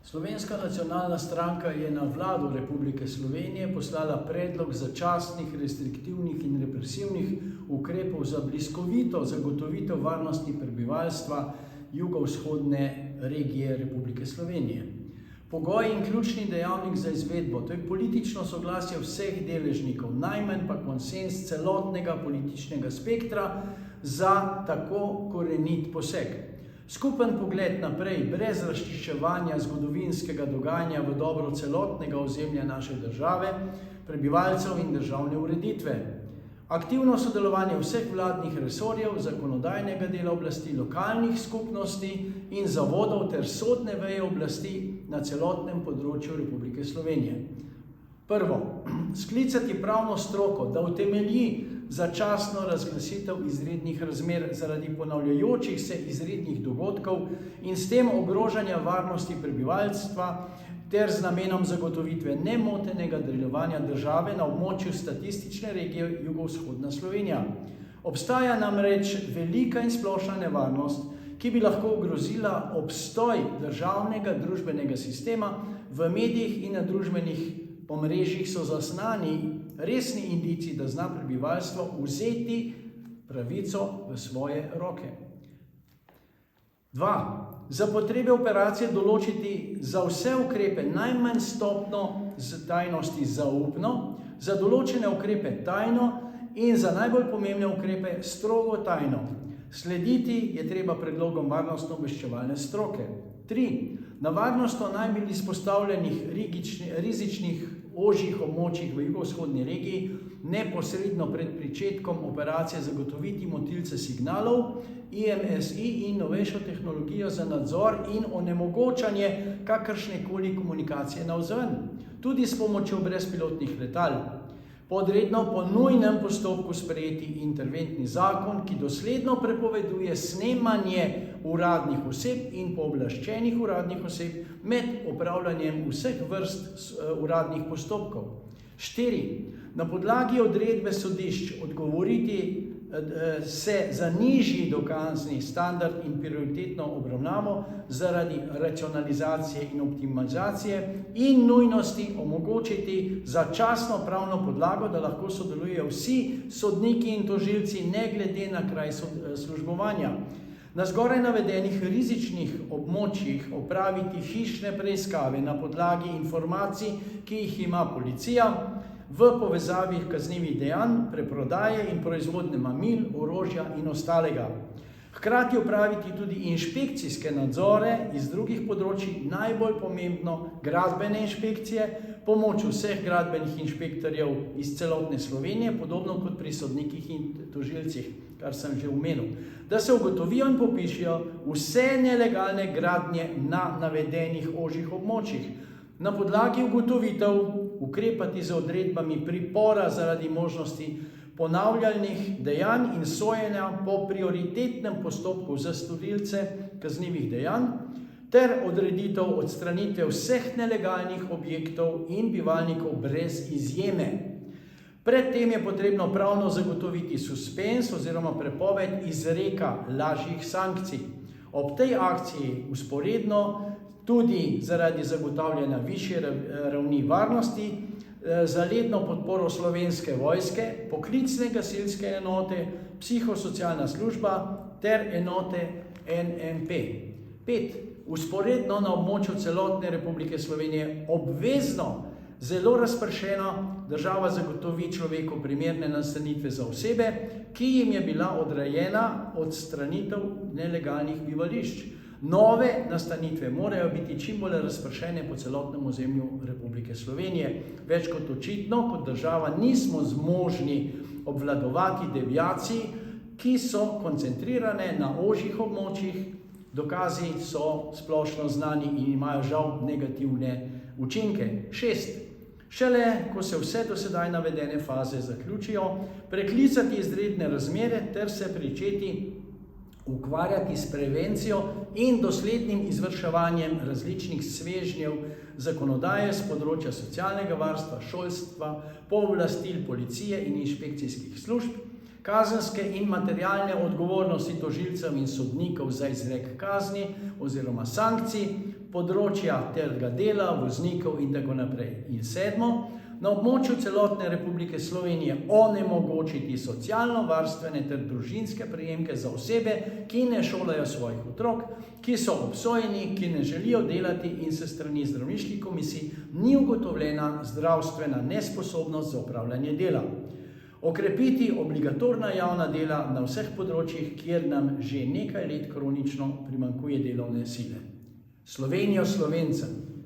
Slovenska nacionalna stranka je na vlado Republike Slovenije poslala predlog začasnih, restriktivnih in represivnih ukrepov za bliskovito zagotovitev varnosti prebivalstva jugovzhodne regije Republike Slovenije. Pogoj in ključni dejavnik za izvedbo, to je politično soglasje vseh deležnikov, najmanj pa konsens celotnega političnega spektra za tako korenit poseg. Skupen pogled naprej, brez razčiščevanja zgodovinskega dogajanja v dobro celotnega ozemlja naše države, prebivalcev in državne ureditve. Aktivno sodelovanje vseh vladnih resorjev, zakonodajnega dela oblasti, lokalnih skupnosti in zavodov ter sodne veje oblasti na celotnem področju Republike Slovenije. Prvo, sklicati pravno stroko, da utemelji začasno razglasitev izrednih razmer zaradi ponavljajočih se izrednih dogodkov in s tem ogrožanja varnosti prebivalstva ter z namenom zagotovitve nemotenega delovanja države na območju statistične regije jugovzhodna Slovenija. Obstaja namreč velika in splošna nevarnost, ki bi lahko ogrozila obstoj državnega družbenega sistema. V medijih in na družbenih omrežjih so zaznani resni indici, da zna prebivalstvo vzeti pravico v svoje roke. 2. Za potrebe operacije določiti za vse ukrepe najmanj stopnjo tajnosti zaupno, za določene ukrepe tajno in za najbolj pomembne ukrepe strogo tajno. Slediti je treba predlogom varnostno-obveščevalne stroke. 3. Na varnostno najbolj izpostavljenih rizičnih ožjih območjih v jugovzhodni regiji neposredno pred pričetkom operacije zagotoviti motilce signalov, IMSI in novejšo tehnologijo za nadzor in onemogočanje kakršnekoli komunikacije navzven, tudi s pomočjo brezpilotnih letal. Podredno po nujnem postopku sprejeti interventni zakon, ki dosledno prepoveduje snemanje uradnih oseb in pooblaščenih uradnih oseb med opravljanjem vseh vrst uradnih postopkov. 4. Na podlagi odredbe sodišč odgovoriti se za nižji dokazni standard in prioritetno obravnavo zaradi racionalizacije in optimizacije in nujnosti omogočiti začasno pravno podlago, da lahko sodelujejo vsi sodniki in tožilci ne glede na kraj službovanja. Na zgoraj navedenih rizičnih območjih opraviti hišne preiskave na podlagi informacij, ki jih ima policija, v povezavi kaznivih dejanj, preprodaje in proizvodnje mamil, orožja in ostalega. Hkrati opraviti tudi inšpekcijske nadzore iz drugih področij, najbolj pomembno gradbene inšpekcije, pomoč vseh gradbenih inšpektorjev iz celotne Slovenije, podobno kot pri sodnikih in tožilcih, kar sem že omenil, da se ugotovijo in popišijo vse nelegalne gradnje na navedenih ožjih območjih. Na podlagi ugotovitev ukrepati z odredbami pripora zaradi možnosti ponavljalnih dejanj in sojenja po prioritetnem postopku za storilce kaznivih dejanj ter odreditev odstranitve vseh nelegalnih objektov in bivalnikov brez izjeme. Predtem je potrebno pravno zagotoviti suspens oziroma prepoved izreka lažjih sankcij. Ob tej akciji vzporedno tudi zaradi zagotavljanja višje ravni varnosti, za letno podporo Slovenske vojske, poklicne gasilske enote, psihosocialna služba ter enote NMP. 5. Vzporedno na območju celotne Republike Slovenije obvezno, zelo razpršeno, država zagotovi človeku primerne nastanitve za osebe, ki jim je bila odrejena odstranitev nelegalnih bivališč. Nove nastanitve morajo biti čim bolj razpršene po celotnem ozemlju Republike Slovenije. Več kot očitno, kot država nismo zmožni obvladovati deviacij, ki so koncentrirane na ožjih območjih. Dokazi so splošno znani in imajo žal negativne učinke. 6. Šele, ko se vse do sedaj navedene faze zaključijo, preklicati izredne razmere ter se pričeti ukvarjati s prevencijo in doslednim izvrševanjem različnih svežnjev zakonodaje z področja socialnega varstva, šolstva, pooblastil policije in inšpekcijskih služb, kazenske in materialne odgovornosti tožilcev in sodnikov za izrek kazni oziroma sankcij, področja trga dela, voznikov in tako naprej. In sedmo, na območju celotne Republike Slovenije onemogočiti socialno-varstvene ter družinske prejemke za osebe, ki ne šolajo svojih otrok, ki so obsojeni, ki ne želijo delati in se strani zdravniških komisij ni ugotovljena zdravstvena nesposobnost za opravljanje dela. Okrepiti obligatorna javna dela na vseh področjih, kjer nam že nekaj let kronično primanjkuje delovne sile. Slovenijo Slovencem!